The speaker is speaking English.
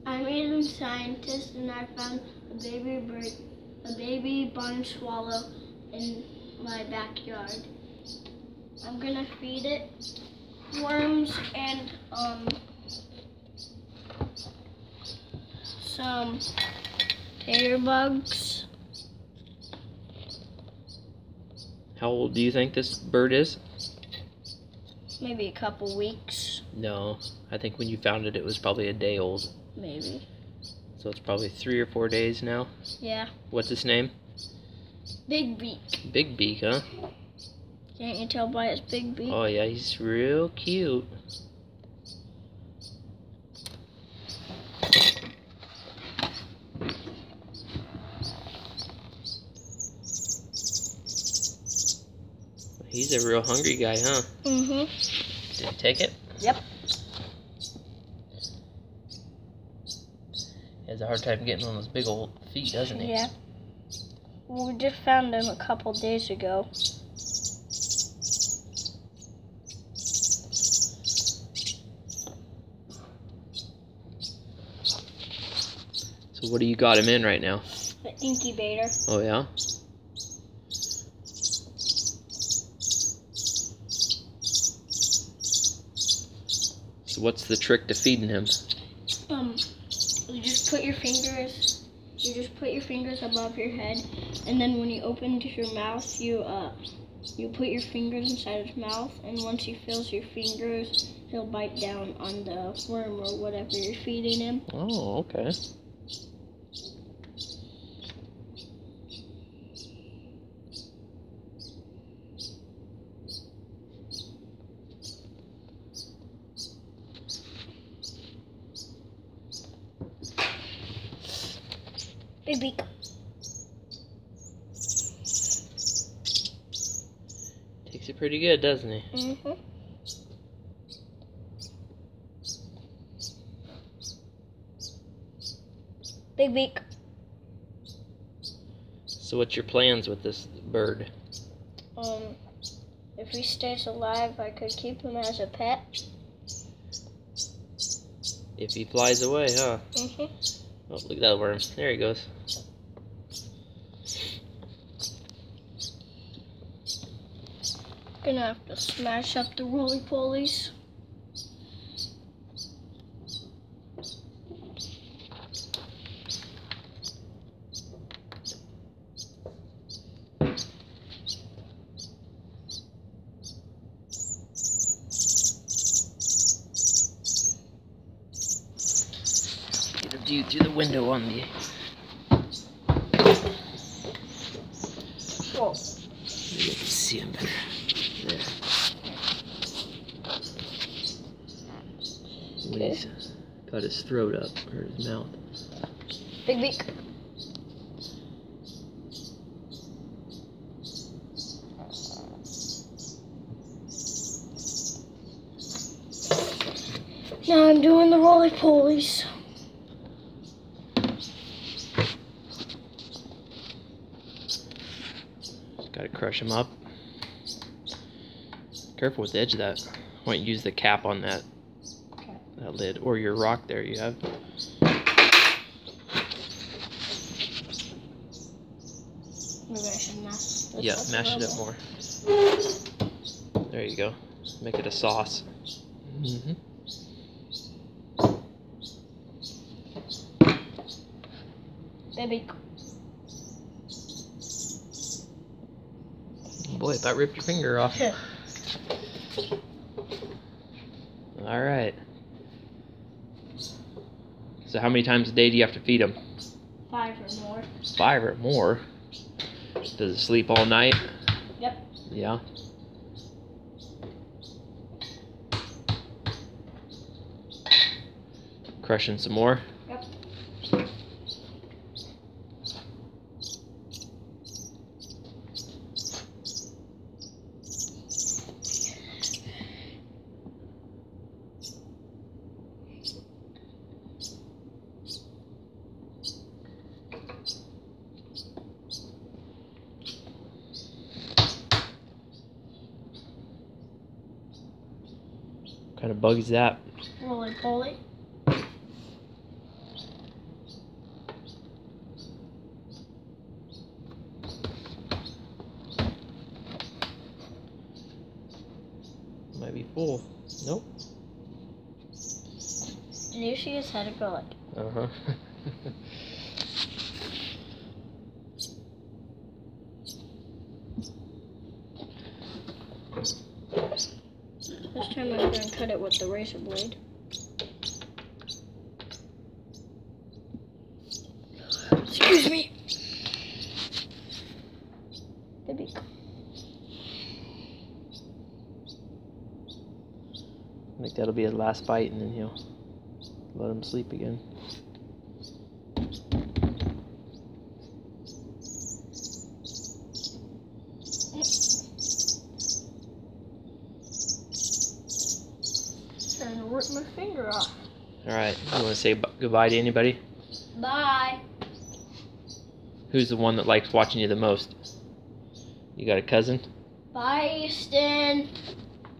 I'm Aiden scientist, and I found a baby barn swallow in my backyard. I'm gonna feed it worms and some tater bugs. How old do you think this bird is? Maybe a couple weeks. No, I think when you found it, it was probably a day old. Maybe. So it's probably 3 or 4 days now. Yeah. What's its name? Big beak. Big Beak, huh? Can't you tell by his big beak? Oh yeah, he's real cute. He's a real hungry guy, huh? Mm-hmm. Did you take it? Yep. He has a hard time getting on those big old feet, doesn't he? Yeah. We just found him a couple days ago. So what do you got him in right now? The incubator. Oh yeah? So what's the trick to feeding him? You just put your fingers above your head, and then when you open your mouth, you put your fingers inside his mouth, and once he feels your fingers, he'll bite down on the worm or whatever you're feeding him. Oh, okay. Big beak. Takes it pretty good, doesn't he? Mm-hmm. Big beak. So what's your plans with this bird? If he stays alive, I could keep him as a pet. If he flies away, huh? Mm-hmm. Oh, look at that worm. There he goes. Gonna have to smash up the roly-polies. Get a view through the window on me. Whoa. You get to see him better. There. When he's got his throat up, or his mouth. Big beak. Now I'm doing the roly-polies. Gotta crush him up. Careful with the edge of that. Why don't you use the cap on that lid, or your rock there you have. Maybe I should mash this Yeah, up mash a it little up more. There you go. Make it a sauce. Mm-hmm. Baby. Boy, if I ripped your finger off. Alright. So how many times a day do you have to feed him? 5 or more. 5 or more? Does it sleep all night? Yep. Yeah. Crushing some more? Yep. What kind of bug is that? Roly-poly. pull. Nope. And you see his head go like. Uh-huh. This time I'm going to cut it with the razor blade. Excuse me. Baby. I think that'll be his last bite, and then he'll let him sleep again. Trying to rip my finger off. Alright, you want to say goodbye to anybody? Bye. Who's the one that likes watching you the most? You got a cousin? Bye, Easton.